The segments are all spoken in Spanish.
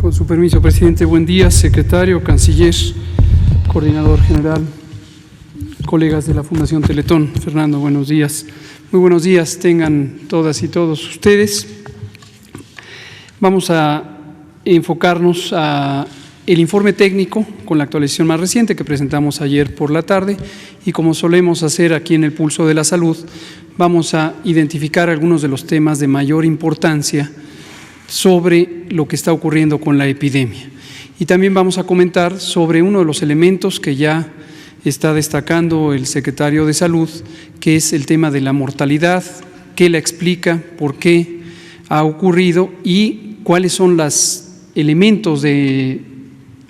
Con su permiso, presidente, buen día, secretario, canciller, coordinador general, colegas de la Fundación Teletón. Fernando, buenos días. Muy buenos días tengan todas y todos ustedes. Vamos a enfocarnos a el informe técnico con la actualización más reciente que presentamos ayer por la tarde, y como solemos hacer aquí en el Pulso de la Salud, vamos a identificar algunos de los temas de mayor importancia sobre lo que está ocurriendo con la epidemia. Y también vamos a comentar sobre uno de los elementos que ya está destacando el secretario de Salud, que es el tema de la mortalidad, qué la explica, por qué ha ocurrido y cuáles son los elementos de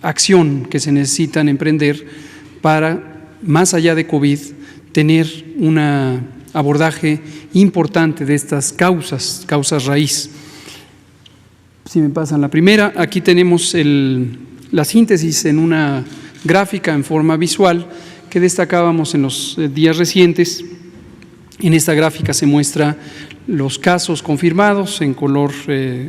acción que se necesitan emprender para, más allá de COVID, tener un abordaje importante de estas causas raíz. Si me pasan la primera, aquí tenemos la síntesis en una gráfica en forma visual que destacábamos en los días recientes. En esta gráfica se muestra los casos confirmados en color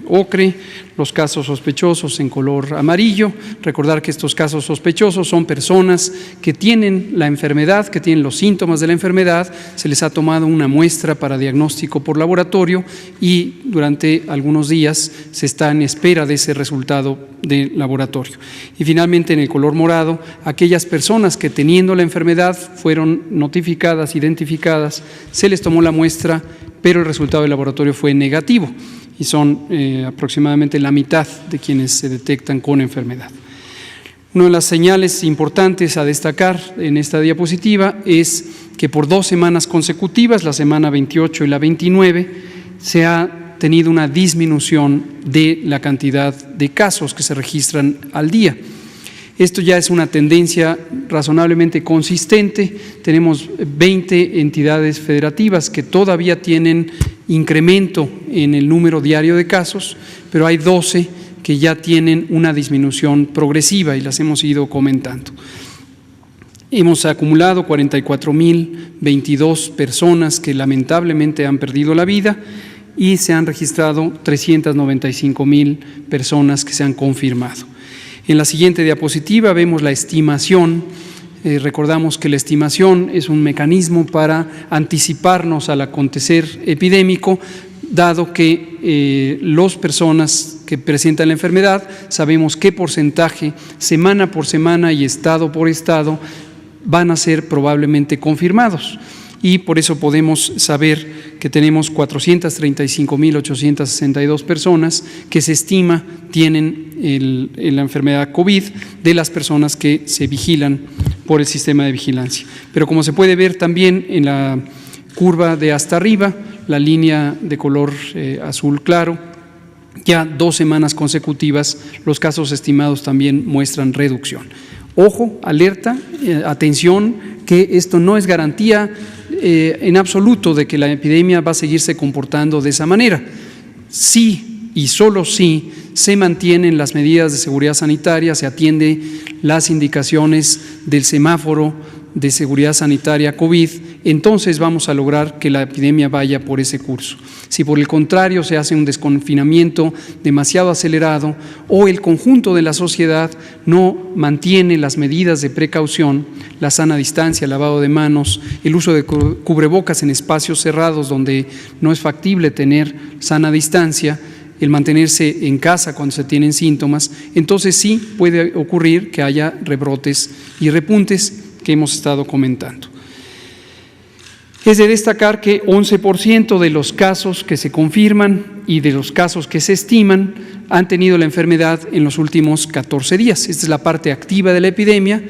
ocre, los casos sospechosos en color amarillo. Recordar que estos casos sospechosos son personas que tienen la enfermedad, que tienen los síntomas de la enfermedad, se les ha tomado una muestra para diagnóstico por laboratorio y durante algunos días se está en espera de ese resultado de laboratorio. Y finalmente, en el color morado, aquellas personas que teniendo la enfermedad fueron notificadas, identificadas, se les tomó la muestra, pero el resultado del laboratorio fue negativo y son aproximadamente la mitad de quienes se detectan con enfermedad. Una de las señales importantes a destacar en esta diapositiva es que por 2 semanas consecutivas, la semana 28 y la 29, se ha tenido una disminución de la cantidad de casos que se registran al día. Esto ya es una tendencia razonablemente consistente. Tenemos 20 entidades federativas que todavía tienen incremento en el número diario de casos, pero hay 12 que ya tienen una disminución progresiva y las hemos ido comentando. Hemos acumulado 44.022 personas que lamentablemente han perdido la vida y se han registrado 395.000 personas que se han confirmado. En la siguiente diapositiva vemos la estimación. Recordamos que la estimación es un mecanismo para anticiparnos al acontecer epidémico, dado que las personas que presentan la enfermedad sabemos qué porcentaje, semana por semana y estado por estado, van a ser probablemente confirmados. Y por eso podemos saber que tenemos 435.862 personas que se estima tienen la enfermedad COVID de las personas que se vigilan por el sistema de vigilancia. Pero como se puede ver también en la curva de hasta arriba, la línea de color azul claro, ya 2 semanas consecutivas los casos estimados también muestran reducción. Ojo, alerta, atención, que esto no es garantía en absoluto de que la epidemia va a seguirse comportando de esa manera. Sí y solo si se mantienen las medidas de seguridad sanitaria, se atiende las indicaciones del semáforo de seguridad sanitaria COVID, entonces vamos a lograr que la epidemia vaya por ese curso. Si por el contrario se hace un desconfinamiento demasiado acelerado o el conjunto de la sociedad no mantiene las medidas de precaución, la sana distancia, el lavado de manos, el uso de cubrebocas en espacios cerrados donde no es factible tener sana distancia, el mantenerse en casa cuando se tienen síntomas, entonces sí puede ocurrir que haya rebrotes y repuntes que hemos estado comentando. Es de destacar que 11% de los casos que se confirman y de los casos que se estiman han tenido la enfermedad en los últimos 14 días. Esta es la parte activa de la epidemia.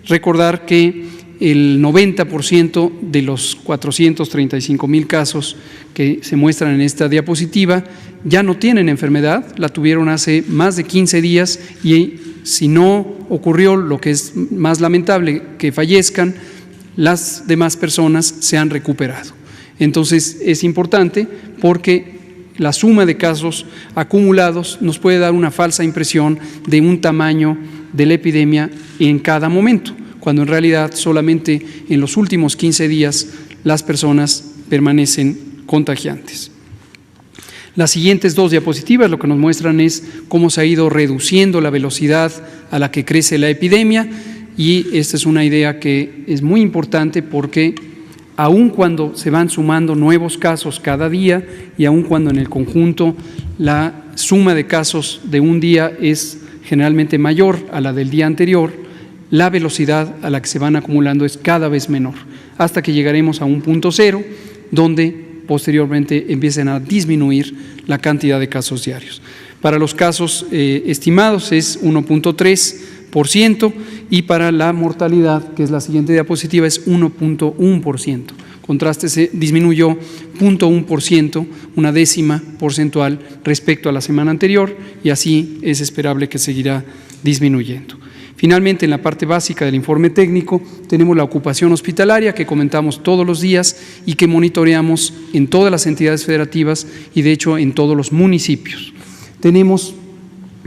Recordar que el 90% de los 435.000 casos que se muestran en esta diapositiva ya no tienen enfermedad, la tuvieron hace más de 15 días y si no ocurrió lo que es más lamentable, que fallezcan, las demás personas se han recuperado. Entonces es importante porque la suma de casos acumulados nos puede dar una falsa impresión de un tamaño de la epidemia en cada momento, cuando en realidad solamente en los últimos 15 días las personas permanecen contagiantes. Las siguientes dos diapositivas lo que nos muestran es cómo se ha ido reduciendo la velocidad a la que crece la epidemia, y esta es una idea que es muy importante porque aun cuando se van sumando nuevos casos cada día y aun cuando en el conjunto la suma de casos de un día es generalmente mayor a la del día anterior, la velocidad a la que se van acumulando es cada vez menor, hasta que llegaremos a un punto cero, donde posteriormente empiecen a disminuir la cantidad de casos diarios. Para los casos estimados es 1.3%, y para la mortalidad, que es la siguiente diapositiva, es 1.1%. Contraste, se disminuyó 0.1%, una décima porcentual respecto a la semana anterior, y así es esperable que seguirá disminuyendo. Finalmente, en la parte básica del informe técnico, tenemos la ocupación hospitalaria que comentamos todos los días y que monitoreamos en todas las entidades federativas y, de hecho, en todos los municipios. Tenemos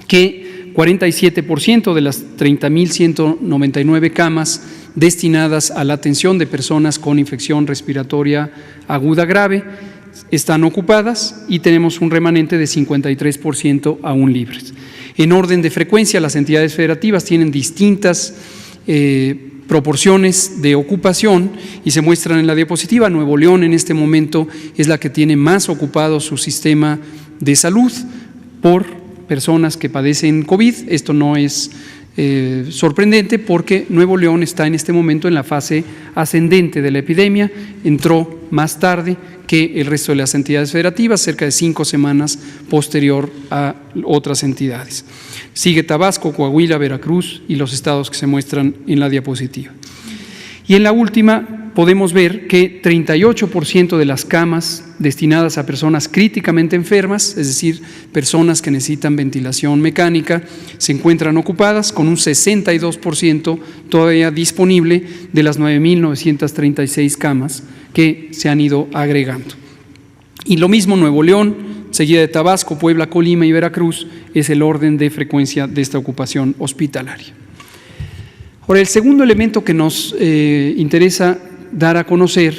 que 47% de las 30.199 camas destinadas a la atención de personas con infección respiratoria aguda grave están ocupadas, y tenemos un remanente de 53% aún libres. En orden de frecuencia, las entidades federativas tienen distintas proporciones de ocupación y se muestran en la diapositiva. Nuevo León en este momento es la que tiene más ocupado su sistema de salud por personas que padecen COVID. Esto no es sorprendente porque Nuevo León está en este momento en la fase ascendente de la epidemia, entró más tarde que el resto de las entidades federativas, cerca de 5 semanas posterior a otras entidades. Sigue Tabasco, Coahuila, Veracruz y los estados que se muestran en la diapositiva. Y en la última podemos ver que 38% de las camas destinadas a personas críticamente enfermas, es decir, personas que necesitan ventilación mecánica, se encuentran ocupadas, con un 62% todavía disponible de las 9.936 camas que se han ido agregando. Y lo mismo Nuevo León, seguida de Tabasco, Puebla, Colima y Veracruz, es el orden de frecuencia de esta ocupación hospitalaria. Ahora, el segundo elemento que nos interesa dar a conocer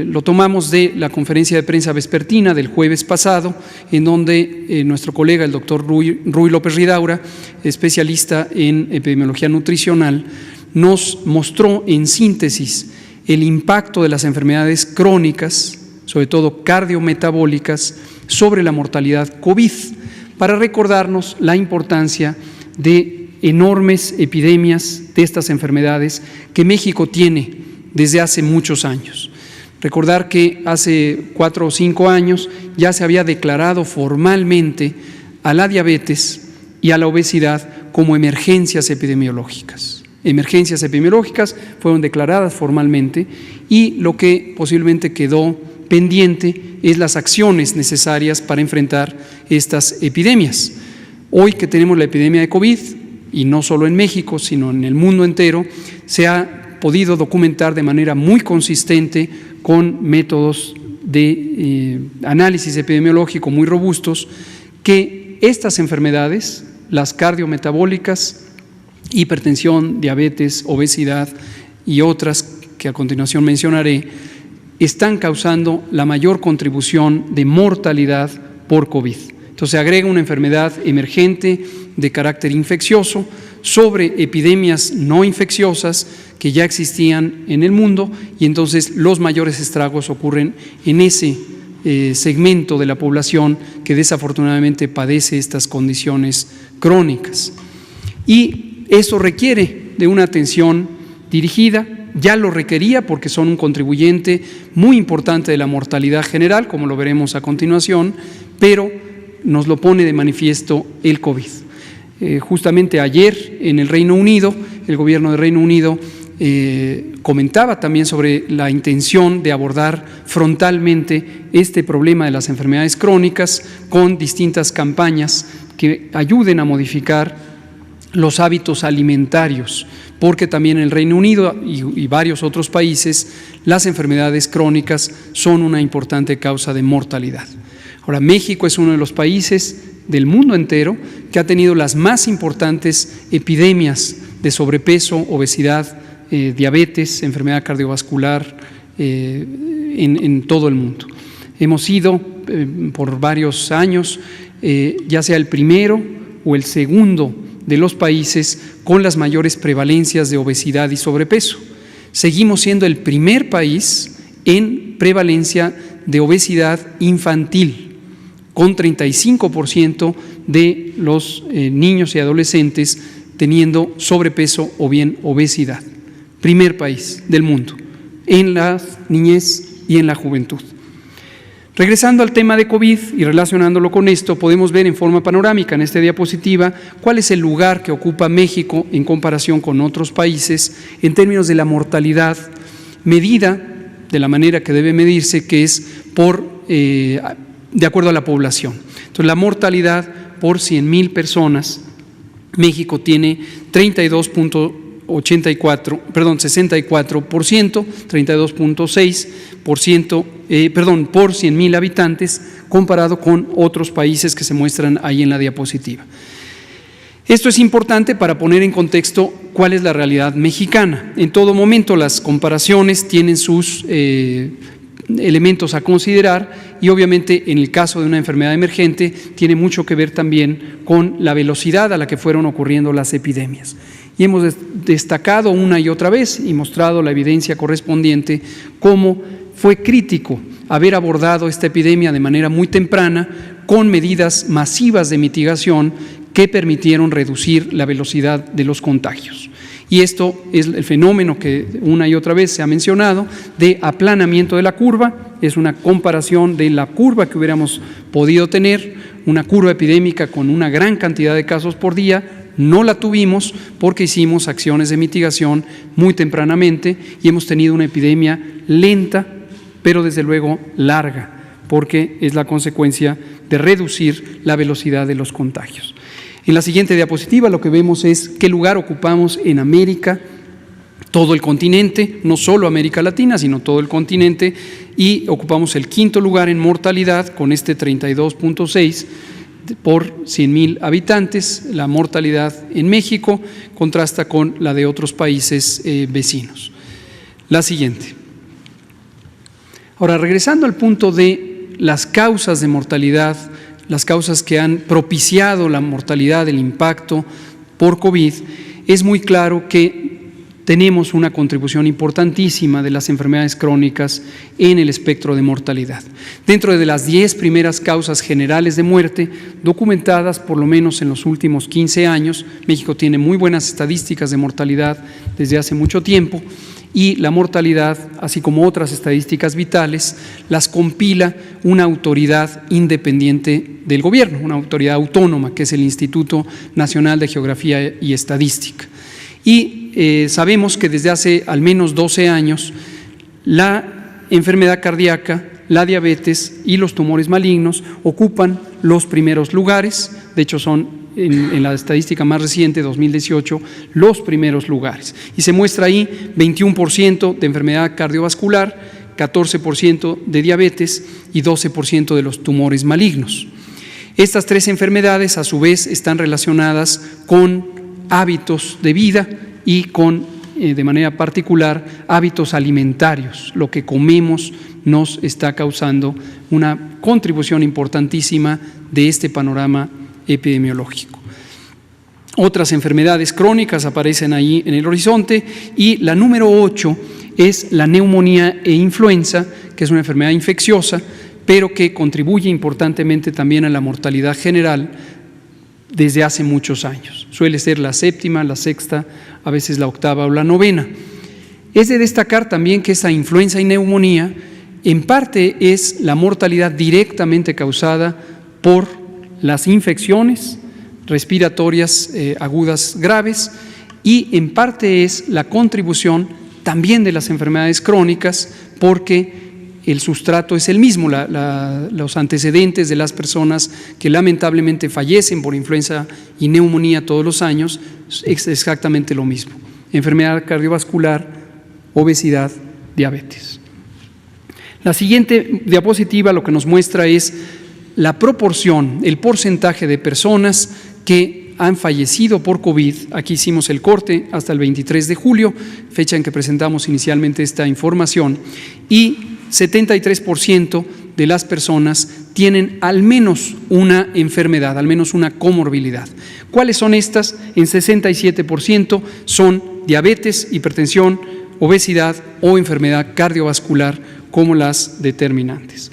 lo tomamos de la conferencia de prensa vespertina del jueves pasado, en donde nuestro colega, el doctor Ruy López Ridaura, especialista en epidemiología nutricional, nos mostró en síntesis el impacto de las enfermedades crónicas, sobre todo cardiometabólicas, sobre la mortalidad COVID, para recordarnos la importancia de enormes epidemias de estas enfermedades que México tiene desde hace muchos años. Recordar que hace 4 o 5 años ya se había declarado formalmente a la diabetes y a la obesidad como emergencias epidemiológicas. Emergencias epidemiológicas fueron declaradas formalmente, y lo que posiblemente quedó pendiente es las acciones necesarias para enfrentar estas epidemias. Hoy que tenemos la epidemia de COVID, y no solo en México, sino en el mundo entero, se ha podido documentar de manera muy consistente con métodos de análisis epidemiológico muy robustos que estas enfermedades, las cardiometabólicas, hipertensión, diabetes, obesidad y otras que a continuación mencionaré, están causando la mayor contribución de mortalidad por COVID. Entonces se agrega una enfermedad emergente de carácter infeccioso sobre epidemias no infecciosas que ya existían en el mundo, y entonces los mayores estragos ocurren en ese segmento de la población que desafortunadamente padece estas condiciones crónicas. Y eso requiere de una atención dirigida, ya lo requería porque son un contribuyente muy importante de la mortalidad general, como lo veremos a continuación, pero nos lo pone de manifiesto el COVID. Justamente ayer en el Reino Unido, el gobierno del Reino Unido comentaba también sobre la intención de abordar frontalmente este problema de las enfermedades crónicas con distintas campañas que ayuden a modificar los hábitos alimentarios, porque también en el Reino Unido y varios otros países las enfermedades crónicas son una importante causa de mortalidad. Ahora, México es uno de los países del mundo entero que ha tenido las más importantes epidemias de sobrepeso, obesidad, diabetes, enfermedad cardiovascular en todo el mundo. Hemos sido por varios años ya sea el primero o el segundo de los países con las mayores prevalencias de obesidad y sobrepeso. Seguimos siendo el primer país en prevalencia de obesidad infantil, con 35% de los niños y adolescentes teniendo sobrepeso o bien obesidad. Primer país del mundo en la niñez y en la juventud. Regresando al tema de COVID y relacionándolo con esto, podemos ver en forma panorámica en esta diapositiva cuál es el lugar que ocupa México en comparación con otros países en términos de la mortalidad medida de la manera que debe medirse, que es de acuerdo a la población. Entonces, la mortalidad por 100,000 personas, México tiene 64%, 32.6%, por 100,000 habitantes, comparado con otros países que se muestran ahí en la diapositiva. Esto es importante para poner en contexto cuál es la realidad mexicana. En todo momento las comparaciones tienen sus elementos a considerar y obviamente en el caso de una enfermedad emergente tiene mucho que ver también con la velocidad a la que fueron ocurriendo las epidemias. Y hemos destacado una y otra vez y mostrado la evidencia correspondiente cómo fue crítico haber abordado esta epidemia de manera muy temprana con medidas masivas de mitigación que permitieron reducir la velocidad de los contagios. Y esto es el fenómeno que una y otra vez se ha mencionado de aplanamiento de la curva. Es una comparación de la curva que hubiéramos podido tener, una curva epidémica con una gran cantidad de casos por día. No la tuvimos porque hicimos acciones de mitigación muy tempranamente y hemos tenido una epidemia lenta, pero desde luego larga, porque es la consecuencia de reducir la velocidad de los contagios. En la siguiente diapositiva lo que vemos es qué lugar ocupamos en América, todo el continente, no solo América Latina, sino todo el continente, y ocupamos el quinto lugar en mortalidad con este 32.6 por 100,000 habitantes. La mortalidad en México contrasta con la de otros países vecinos. La siguiente. Ahora, regresando al punto de las causas de mortalidad, las causas que han propiciado la mortalidad, el impacto por COVID, es muy claro que tenemos una contribución importantísima de las enfermedades crónicas en el espectro de mortalidad. Dentro de las 10 primeras causas generales de muerte documentadas por lo menos en los últimos 15 años, México tiene muy buenas estadísticas de mortalidad desde hace mucho tiempo, y la mortalidad, así como otras estadísticas vitales, las compila una autoridad independiente del gobierno, una autoridad autónoma, que es el Instituto Nacional de Geografía y Estadística. Y sabemos que desde hace al menos 12 años la enfermedad cardíaca, la diabetes y los tumores malignos ocupan los primeros lugares. De hecho, son en la estadística más reciente, 2018, los primeros lugares. Y se muestra ahí 21% de enfermedad cardiovascular, 14% de diabetes y 12% de los tumores malignos. Estas tres enfermedades, a su vez, están relacionadas con hábitos de vida y con, de manera particular, hábitos alimentarios. Lo que comemos nos está causando una contribución importantísima de este panorama epidemiológico. Otras enfermedades crónicas aparecen ahí en el horizonte y la número 8 es la neumonía e influenza, que es una enfermedad infecciosa, pero que contribuye importantemente también a la mortalidad general desde hace muchos años. Suele ser la séptima, la sexta, a veces la octava o la novena. Es de destacar también que esta influenza y neumonía en parte es la mortalidad directamente causada por las infecciones respiratorias agudas graves y en parte es la contribución también de las enfermedades crónicas porque el sustrato es el mismo, los antecedentes de las personas que lamentablemente fallecen por influenza y neumonía todos los años es exactamente lo mismo: enfermedad cardiovascular, obesidad, diabetes. La siguiente diapositiva lo que nos muestra es la proporción, el porcentaje de personas que han fallecido por COVID. Aquí hicimos el corte hasta el 23 de julio, fecha en que presentamos inicialmente esta información, y 73% de las personas tienen al menos una enfermedad, al menos una comorbilidad. ¿Cuáles son estas? En 67% son diabetes, hipertensión, obesidad o enfermedad cardiovascular como las determinantes.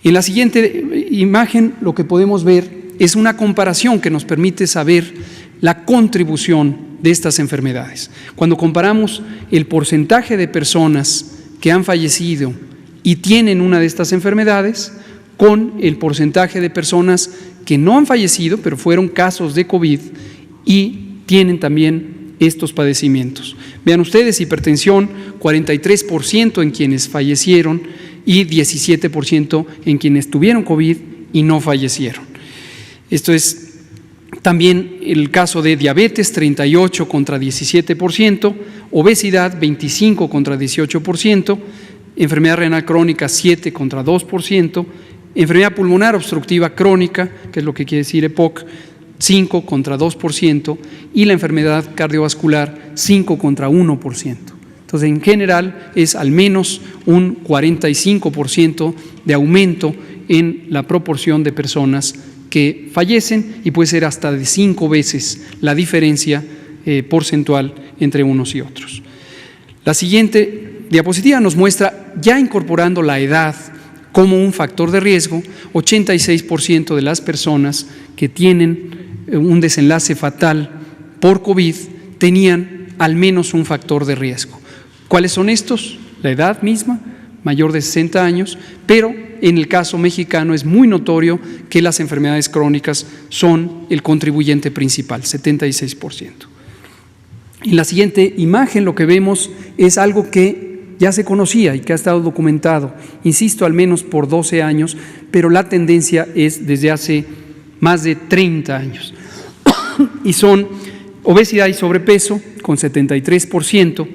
En la siguiente imagen lo que podemos ver es una comparación que nos permite saber la contribución de estas enfermedades. Cuando comparamos el porcentaje de personas que han fallecido y tienen una de estas enfermedades con el porcentaje de personas que no han fallecido, pero fueron casos de COVID y tienen también estos padecimientos. Vean ustedes, hipertensión, 43% en quienes fallecieron y 17% en quienes tuvieron COVID y no fallecieron. Esto es también el caso de diabetes, 38 contra 17%, obesidad, 25 contra 18%, enfermedad renal crónica, 7 contra 2%, enfermedad pulmonar obstructiva crónica, que es lo que quiere decir EPOC, 5 contra 2%, y la enfermedad cardiovascular, 5 contra 1%. Entonces, en general, es al menos un 45% de aumento en la proporción de personas que fallecen y puede ser hasta de 5 veces la diferencia porcentual entre unos y otros. La siguiente diapositiva nos muestra, ya incorporando la edad como un factor de riesgo, 86% de las personas que tienen un desenlace fatal por COVID tenían al menos un factor de riesgo. ¿Cuáles son estos? La edad misma, mayor de 60 años, pero en el caso mexicano es muy notorio que las enfermedades crónicas son el contribuyente principal, 76%. En la siguiente imagen lo que vemos es algo que ya se conocía y que ha estado documentado, insisto, al menos por 12 años, pero la tendencia es desde hace más de 30 años. Y son obesidad y sobrepeso con 73%,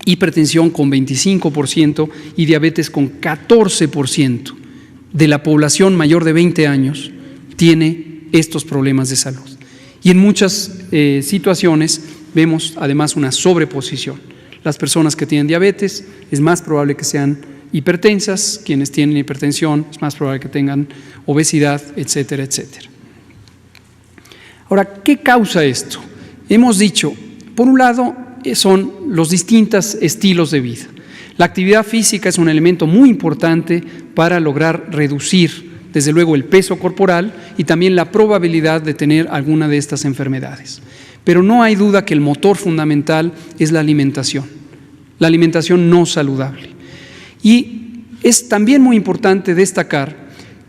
hipertensión con 25% y diabetes con 14% de la población mayor de 20 años tiene estos problemas de salud. Y en muchas situaciones vemos además una sobreposición. Las personas que tienen diabetes es más probable que sean hipertensas, quienes tienen hipertensión es más probable que tengan obesidad, etcétera, etcétera. Ahora, ¿qué causa esto? Hemos dicho, por un lado, son los distintos estilos de vida. La actividad física es un elemento muy importante para lograr reducir, desde luego, el peso corporal y también la probabilidad de tener alguna de estas enfermedades. Pero no hay duda que el motor fundamental es la alimentación no saludable. Y es también muy importante destacar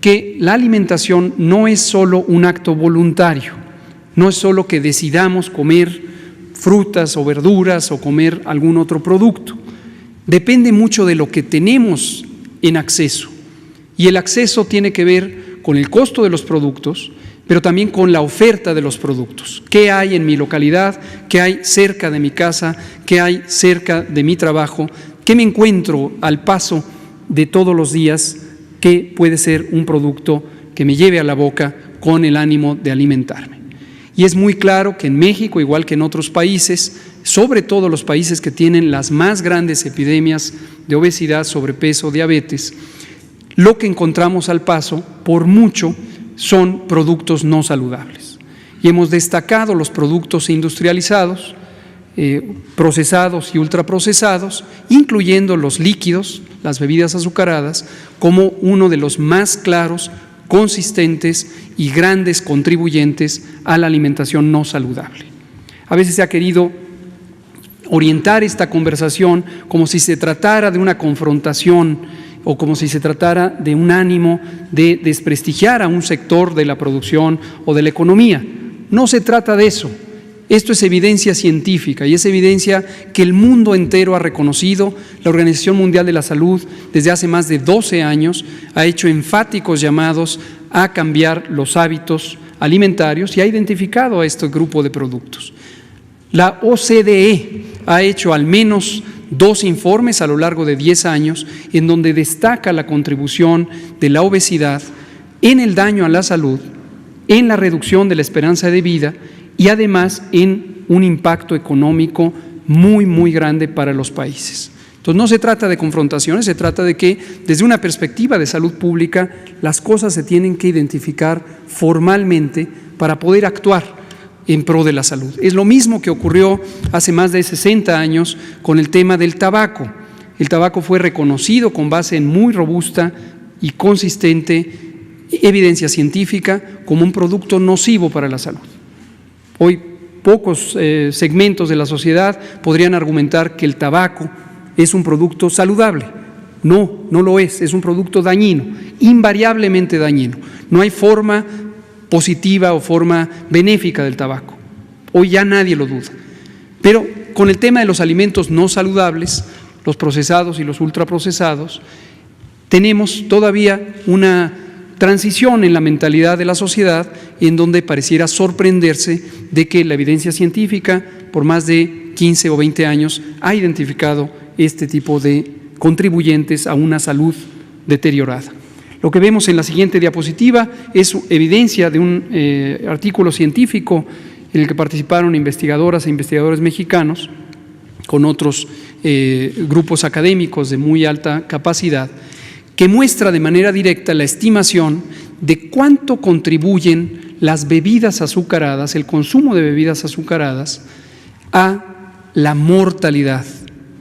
que la alimentación no es solo un acto voluntario, no es solo que decidamos comer frutas o verduras o comer algún otro producto. Depende mucho de lo que tenemos en acceso. Y el acceso tiene que ver con el costo de los productos, pero también con la oferta de los productos. ¿Qué hay en mi localidad? ¿Qué hay cerca de mi casa? ¿Qué hay cerca de mi trabajo? ¿Qué me encuentro al paso de todos los días que puede ser un producto que me lleve a la boca con el ánimo de alimentarme? Y es muy claro que en México, igual que en otros países, sobre todo los países que tienen las más grandes epidemias de obesidad, sobrepeso, diabetes, lo que encontramos al paso, por mucho, son productos no saludables. Y hemos destacado los productos industrializados, procesados y ultraprocesados, incluyendo los líquidos, las bebidas azucaradas, como uno de los más claros, consistentes y grandes contribuyentes a la alimentación no saludable. A veces se ha querido orientar esta conversación como si se tratara de una confrontación o como si se tratara de un ánimo de desprestigiar a un sector de la producción o de la economía. No se trata de eso. Esto es evidencia científica y es evidencia que el mundo entero ha reconocido. La Organización Mundial de la Salud desde hace más de 12 años ha hecho enfáticos llamados a cambiar los hábitos alimentarios y ha identificado a este grupo de productos. La OCDE ha hecho al menos 2 informes a lo largo de 10 años en donde destaca la contribución de la obesidad en el daño a la salud, en la reducción de la esperanza de vida y además en un impacto económico muy, muy grande para los países. Entonces no se trata de confrontaciones, se trata de que desde una perspectiva de salud pública las cosas se tienen que identificar formalmente para poder actuar en pro de la salud. Es lo mismo que ocurrió hace más de 60 años con el tema del tabaco. El tabaco fue reconocido con base en muy robusta y consistente evidencia científica como un producto nocivo para la salud. Hoy pocos segmentos de la sociedad podrían argumentar que el tabaco es un producto saludable. No, no lo es un producto dañino, invariablemente dañino. No hay forma positiva o forma benéfica del tabaco. Hoy ya nadie lo duda. Pero con el tema de los alimentos no saludables, los procesados y los ultraprocesados, tenemos todavía una transición en la mentalidad de la sociedad en donde pareciera sorprenderse de que la evidencia científica por más de 15 o 20 años ha identificado este tipo de contribuyentes a una salud deteriorada. Lo que vemos en la siguiente diapositiva es evidencia de un artículo científico en el que participaron investigadoras e investigadores mexicanos con otros grupos académicos de muy alta capacidad, que muestra de manera directa la estimación de cuánto contribuyen las bebidas azucaradas, el consumo de bebidas azucaradas, a la mortalidad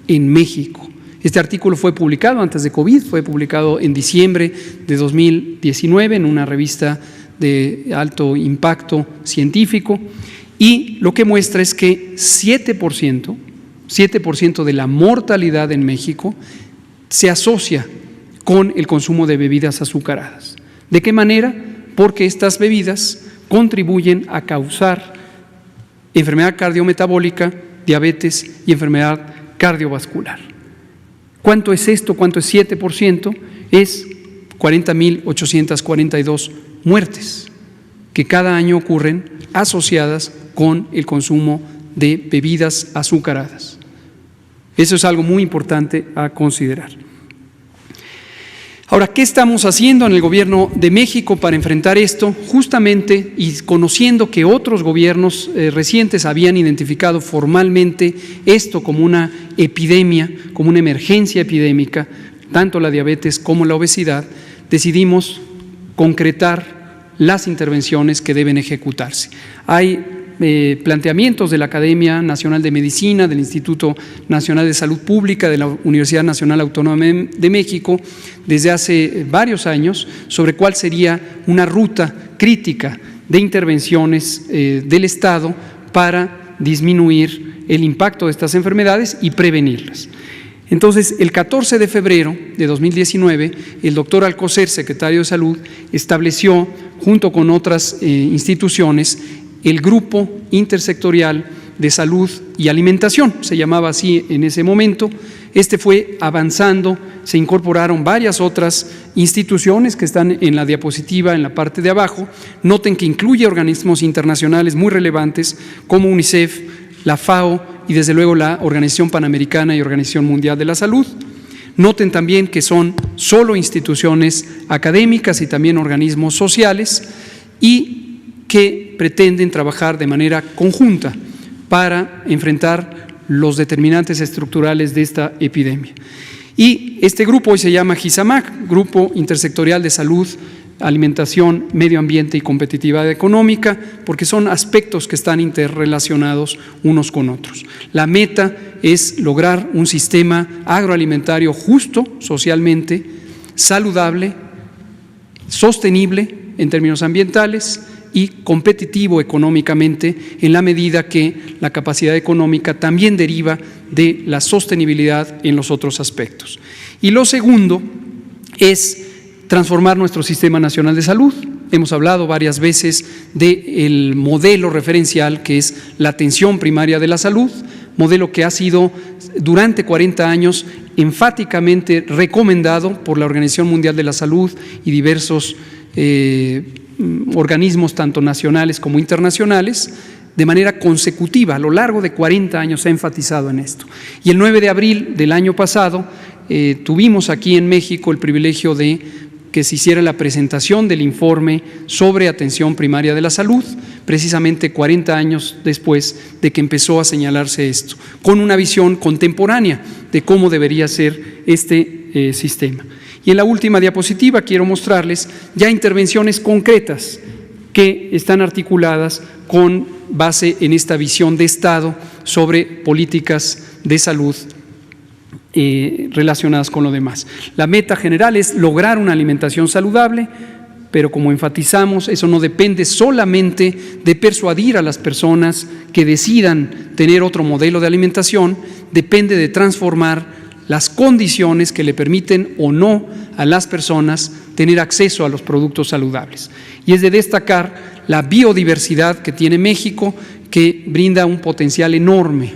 en México. Este artículo fue publicado antes de COVID, fue publicado en diciembre de 2019 en una revista de alto impacto científico, y lo que muestra es que 7% de la mortalidad en México se asocia con el consumo de bebidas azucaradas. ¿De qué manera? Porque estas bebidas contribuyen a causar enfermedad cardiometabólica, diabetes y enfermedad cardiovascular. ¿Cuánto es esto? ¿Cuánto es 7%? Es 40.842 muertes que cada año ocurren asociadas con el consumo de bebidas azucaradas. Eso es algo muy importante a considerar. Ahora, ¿qué estamos haciendo en el Gobierno de México para enfrentar esto? Justamente, y conociendo que otros gobiernos recientes habían identificado formalmente esto como una epidemia, como una emergencia epidémica, tanto la diabetes como la obesidad, decidimos concretar las intervenciones que deben ejecutarse. Hay planteamientos de la Academia Nacional de Medicina, del Instituto Nacional de Salud Pública, de la Universidad Nacional Autónoma de México, desde hace varios años, sobre cuál sería una ruta crítica de intervenciones del Estado para disminuir el impacto de estas enfermedades y prevenirlas. Entonces, el 14 de febrero de 2019, el doctor Alcocer, secretario de Salud, estableció, junto con otras instituciones, el Grupo Intersectorial de Salud y Alimentación, se llamaba así en ese momento. Este fue avanzando, se incorporaron varias otras instituciones que están en la diapositiva en la parte de abajo. Noten que incluye organismos internacionales muy relevantes como UNICEF, la FAO y desde luego la Organización Panamericana y Organización Mundial de la Salud. Noten también que son solo instituciones académicas y también organismos sociales y que pretenden trabajar de manera conjunta para enfrentar los determinantes estructurales de esta epidemia. Y este grupo hoy se llama GISAMAC, Grupo Intersectorial de Salud, Alimentación, Medio Ambiente y Competitividad Económica, porque son aspectos que están interrelacionados unos con otros. La meta es lograr un sistema agroalimentario justo socialmente, saludable, sostenible en términos ambientales y competitivo económicamente, en la medida que la capacidad económica también deriva de la sostenibilidad en los otros aspectos. Y lo segundo es transformar nuestro Sistema Nacional de Salud. Hemos hablado varias veces del modelo referencial que es la atención primaria de la salud, modelo que ha sido durante 40 años enfáticamente recomendado por la Organización Mundial de la Salud y diversos organismos tanto nacionales como internacionales, de manera consecutiva. A lo largo de 40 años se ha enfatizado en esto. Y el 9 de abril del año pasado tuvimos aquí en México el privilegio de que se hiciera la presentación del informe sobre atención primaria de la salud, precisamente 40 años después de que empezó a señalarse esto, con una visión contemporánea de cómo debería ser este sistema. Y en la última diapositiva quiero mostrarles ya intervenciones concretas que están articuladas con base en esta visión de Estado sobre políticas de salud relacionadas con lo demás. La meta general es lograr una alimentación saludable, pero como enfatizamos, eso no depende solamente de persuadir a las personas que decidan tener otro modelo de alimentación, depende de transformar las condiciones que le permiten o no a las personas tener acceso a los productos saludables. Y es de destacar la biodiversidad que tiene México, que brinda un potencial enorme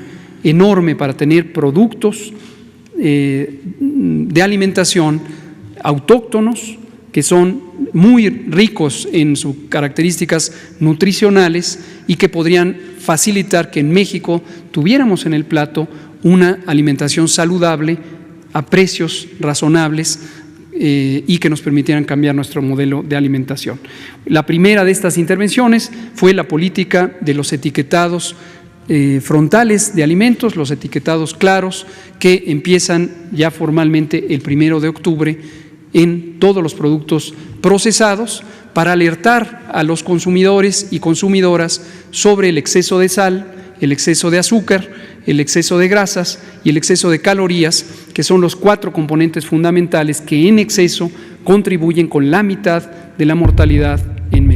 para tener productos de alimentación autóctonos, que son muy ricos en sus características nutricionales y que podrían facilitar que en México tuviéramos en el plato una alimentación saludable a precios razonables y que nos permitieran cambiar nuestro modelo de alimentación. La primera de estas intervenciones fue la política de los etiquetados frontales de alimentos, los etiquetados claros, que empiezan ya formalmente el 1 de octubre en todos los productos procesados, para alertar a los consumidores y consumidoras sobre el exceso de sal, el exceso de azúcar, el exceso de grasas y el exceso de calorías, que son los 4 componentes fundamentales que en exceso contribuyen con la mitad de la mortalidad en México.